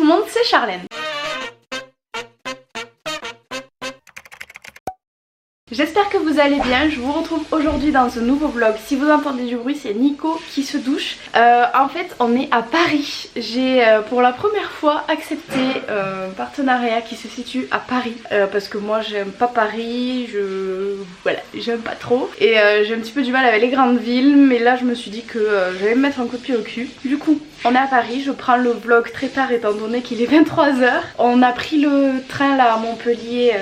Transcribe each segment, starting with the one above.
tout le monde, c'est Charlène. J'espère que vous allez bien, je vous retrouve aujourd'hui dans ce nouveau vlog. Si vous entendez du bruit, c'est Nico qui se douche. En fait, on est à Paris. J'ai pour la première fois accepté un partenariat qui se situe à Paris. Parce que moi j'aime pas Paris, voilà, j'aime pas trop. Et j'ai un petit peu du mal avec les grandes villes, mais là je me suis dit que j'allais me mettre un coup de pied au cul. Du coup, on est à Paris, je prends le vlog très tard étant donné qu'il est 23 h. On a pris le train là à Montpellier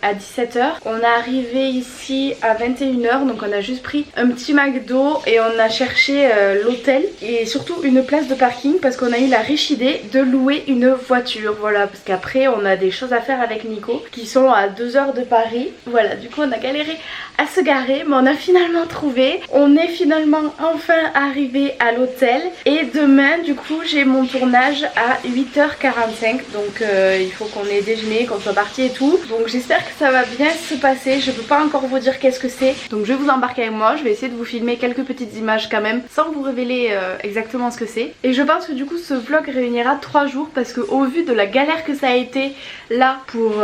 à 17 h. On est arrivé ici à 21 h, donc on a juste pris un petit McDo et on a cherché l'hôtel et surtout une place de parking parce qu'on a eu la riche idée de louer une voiture. Voilà, parce qu'après on a des choses à faire avec Nico qui sont à 2 h de Paris. Voilà, du coup on a galéré à se garer, mais on a finalement trouvé. On est finalement enfin arrivé à l'hôtel et demain du coup j'ai mon tournage à 8 h 45, donc il faut qu'on ait déjeuné, qu'on soit parti et tout. Donc j'espère que ça va bien se passer. Je peux pas encore vous dire qu'est-ce que c'est, donc je vais vous embarquer avec moi. Je vais essayer de vous filmer quelques petites images quand même sans vous révéler exactement ce que c'est. Et je pense que du coup ce vlog réunira 3 jours parce que au vu de la galère que ça a été là pour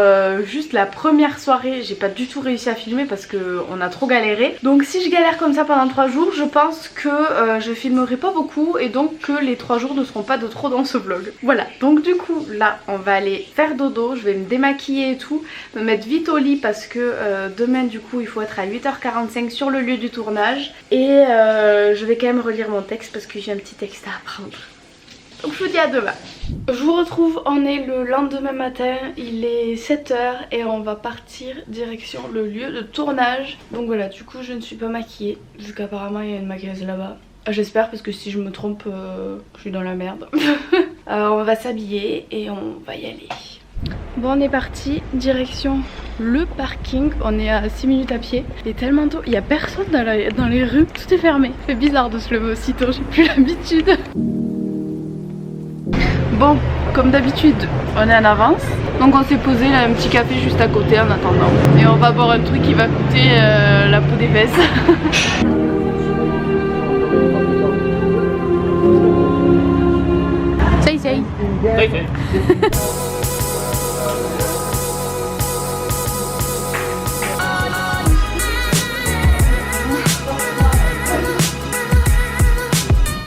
juste la première soirée, j'ai pas du tout réussi à filmer parce que on a trop galéré. Donc si je galère comme ça pendant 3 jours, je pense que je filmerai pas beaucoup et donc que les 3 jours ne seront pas de trop dans ce vlog. Voilà, donc du coup là on va aller faire dodo, je vais me démaquiller et tout, me mettre vite au lit parce que demain du coup il faut être à 8 h 45 sur le lieu du tournage. Et je vais quand même relire mon texte parce que j'ai un petit texte à apprendre. Donc je vous dis à demain. Je vous retrouve, on est le lendemain matin, il est 7 h et on va partir direction le lieu de tournage. Donc voilà, du coup je ne suis pas maquillée vu qu'apparemment il y a une maquilleuse là-bas. J'espère parce que si je me trompe, je suis dans la merde. On va s'habiller et on va y aller. Bon, on est parti, direction le parking, on est à 6 minutes à pied. Il est tellement tôt, il n'y a personne dans les rues, tout est fermé. C'est bizarre de se lever aussitôt, j'ai plus l'habitude. Bon, comme d'habitude, on est en avance. Donc on s'est posé là, un petit café juste à côté en attendant. Et on va boire un truc qui va coûter la peau des fesses. Say.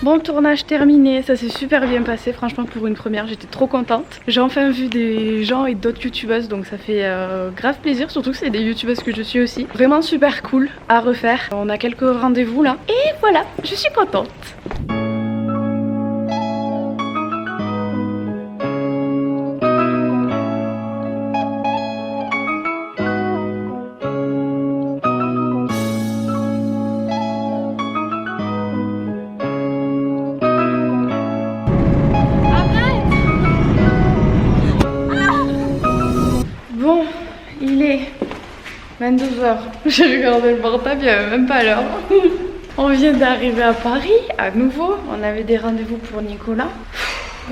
Bon, tournage terminé, ça s'est super bien passé, franchement pour une première j'étais trop contente. J'ai enfin vu des gens et d'autres youtubeuses, donc ça fait grave plaisir, surtout que c'est des youtubeuses que je suis aussi. Vraiment super cool à refaire, on a quelques rendez-vous là et voilà, je suis contente. Bon, il est 22 h. J'ai regardé le portable, il n'y avait même pas l'heure. On vient d'arriver à Paris, à nouveau. On avait des rendez-vous pour Nicolas.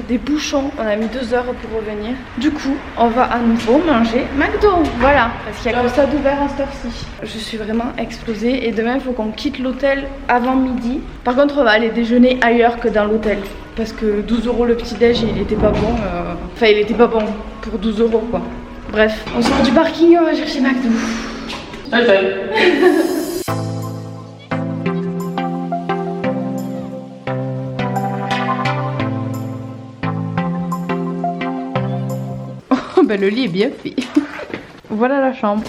Des bouchons, on a mis 2 heures pour revenir. Du coup, on va à nouveau manger McDo. Voilà, parce qu'il y a que ça d'ouvert à cette heure-ci. Je suis vraiment explosée et demain il faut qu'on quitte l'hôtel avant midi. Par contre, on va aller déjeuner ailleurs que dans l'hôtel. Parce que 12 € le petit-déj, il était pas bon. Enfin, il était pas bon pour 12 € quoi. Bref, on sort du parking et on va chercher McDo. Oh bah le lit est bien fait. Voilà la chambre.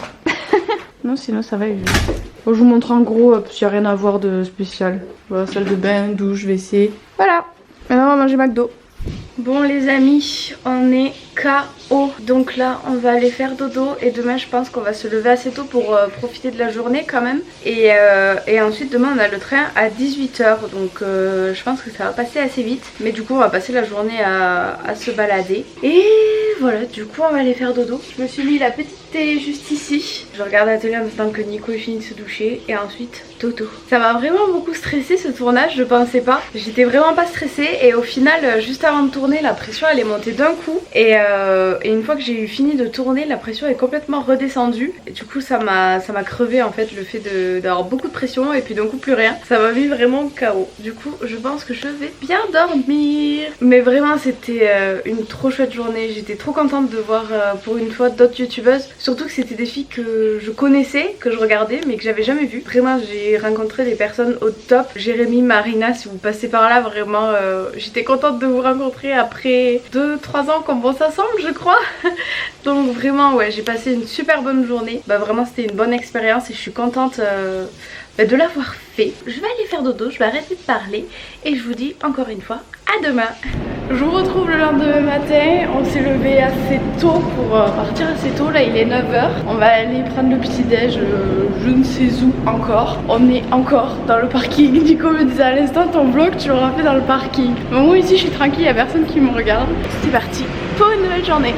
Non, sinon ça va être juste. Bon, je vous montre en gros parce qu'il n'y a rien à voir de spécial. Voilà, salle de bain, douche, WC. Voilà, maintenant on va manger McDo. Bon les amis, on est KO. Donc là on va aller faire dodo et demain je pense qu'on va se lever assez tôt pour profiter de la journée quand même. Et ensuite demain on a le train à 18 h, donc je pense que ça va passer assez vite. Mais du coup on va passer la journée à se balader. Et voilà, du coup on va aller faire dodo. Je me suis mis la petite télé juste ici. Je regarde la télé en attendant que Nico ait fini de se doucher et ensuite dodo. Ça m'a vraiment beaucoup stressé ce tournage, je pensais pas. J'étais vraiment pas stressée et au final juste avant de tourner la pression elle est montée d'un coup et une fois que j'ai eu fini de tourner la pression est complètement redescendue et du coup ça m'a crevé en fait le fait d'avoir beaucoup de pression et puis d'un coup plus rien. Ça m'a mis vraiment KO. Du coup je pense que je vais bien dormir. Mais vraiment c'était une trop chouette journée. J'étais trop contente de voir pour une fois d'autres youtubeuses. Surtout que c'était des filles que je connaissais, que je regardais mais que j'avais jamais vues. Vraiment j'ai rencontré des personnes au top. Jérémy, Marina, si vous passez par là vraiment j'étais contente de vous rencontrer après 2-3 ans qu'on bosse ensemble je crois. Donc vraiment ouais j'ai passé une super bonne journée. Bah vraiment c'était une bonne expérience et je suis contente de l'avoir fait. Je vais aller faire dodo, je vais arrêter de parler et je vous dis encore une fois à demain. Je vous retrouve le lendemain matin, on s'est levé assez tôt pour partir assez tôt, là il est 9h. On va aller prendre le petit déj, je ne sais où encore. On est encore dans le parking. Nico me disait à l'instant ton vlog tu l'auras fait dans le parking. Bon, moi ici je suis tranquille, il n'y a personne qui me regarde. C'est parti pour une nouvelle journée.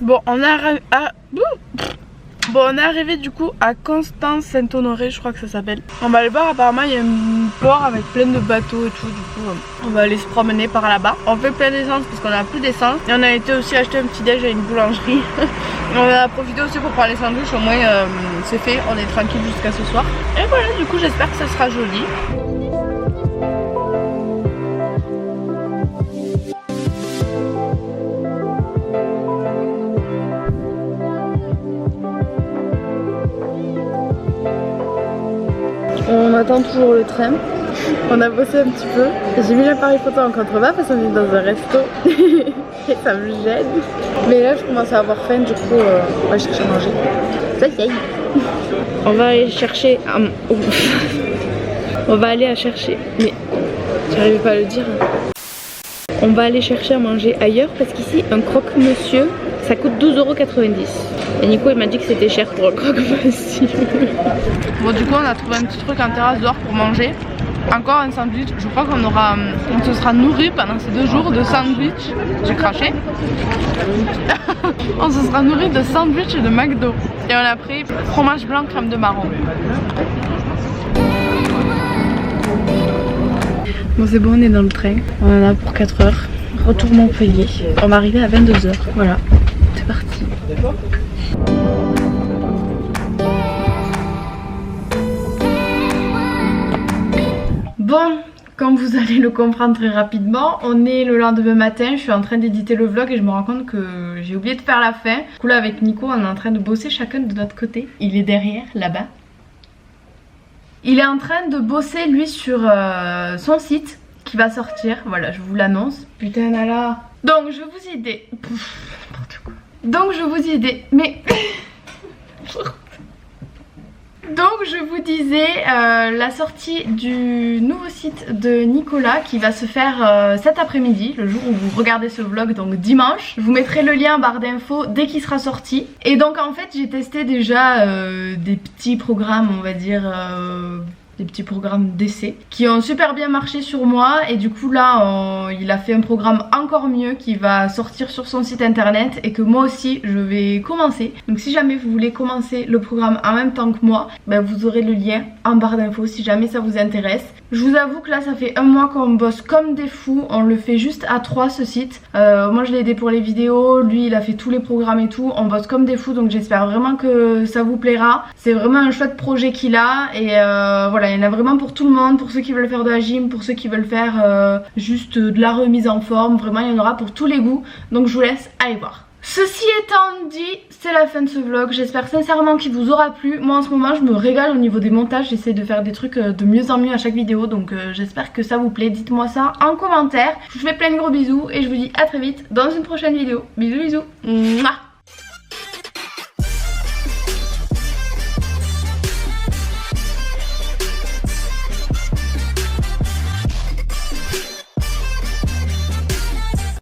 Bon, on est arrivé du coup à Constance-Saint-Honoré, je crois que ça s'appelle. On va aller voir, apparemment il y a un port avec plein de bateaux et tout, du coup on va aller se promener par là-bas. On fait plein d'essence parce qu'on a plus d'essence. Et on a été aussi acheter un petit déj à une boulangerie. On a profité aussi pour prendre les sandwichs, au moins c'est fait, on est tranquille jusqu'à ce soir. Et voilà, du coup j'espère que ça sera joli. On attend toujours le train. On a bossé un petit peu. J'ai mis l'appareil photo en contrebas parce qu'on est dans un resto. Et ça me gêne. Mais là je commence à avoir faim, du coup on va chercher à manger. Ça y est. On va aller chercher on va aller à chercher. Mais j'arrive pas à le dire. On va aller chercher à manger ailleurs parce qu'ici un croque-monsieur ça coûte 12,90 €. Et Nico il m'a dit que c'était cher pour le croque-monsieur. Bon du coup on a trouvé un petit truc en terrasse dehors pour manger. Encore un sandwich, je crois on se sera nourri pendant ces 2 jours de sandwich. J'ai craché. On se sera nourri de sandwich et de McDo. Et on a pris fromage blanc crème de marron. Bon c'est bon, on est dans le train. On en a pour 4 heures. Retour Montpellier. On va arriver à 22 h. Voilà, c'est parti. Bon, comme vous allez le comprendre très rapidement, on est le lendemain matin, je suis en train d'éditer le vlog et je me rends compte que j'ai oublié de faire la fin. Du coup là avec Nico on est en train de bosser chacun de notre côté. Il est derrière, là-bas. Il est en train de bosser lui sur son site qui va sortir, voilà je vous l'annonce. Putain là. Donc je vous ai dit... n'importe quoi. Donc je vous ai dit... Mais... Donc je vous disais la sortie du nouveau site de Nicolas qui va se faire cet après-midi, le jour où vous regardez ce vlog, donc dimanche. Je vous mettrai le lien en barre d'infos dès qu'il sera sorti. Et donc en fait j'ai testé déjà des petits programmes, on va dire... des petits programmes d'essai qui ont super bien marché sur moi et du coup là il a fait un programme encore mieux qui va sortir sur son site internet et que moi aussi je vais commencer. Donc si jamais vous voulez commencer le programme en même temps que moi, ben vous aurez le lien en barre d'infos si jamais ça vous intéresse. Je vous avoue que là ça fait un mois qu'on bosse comme des fous, on le fait juste à 3 ce site. Moi je l'ai aidé pour les vidéos, lui il a fait tous les programmes et tout, on bosse comme des fous donc j'espère vraiment que ça vous plaira. C'est vraiment un chouette projet qu'il a et voilà, il y en a vraiment pour tout le monde, pour ceux qui veulent faire de la gym, pour ceux qui veulent faire juste de la remise en forme, vraiment il y en aura pour tous les goûts, donc je vous laisse aller voir. Ceci étant dit, c'est la fin de ce vlog, j'espère sincèrement qu'il vous aura plu. Moi en ce moment je me régale au niveau des montages, j'essaie de faire des trucs de mieux en mieux à chaque vidéo, donc j'espère que ça vous plaît, dites-moi ça en commentaire. Je vous fais plein de gros bisous et je vous dis à très vite dans une prochaine vidéo. Bisous bisous. Mouah.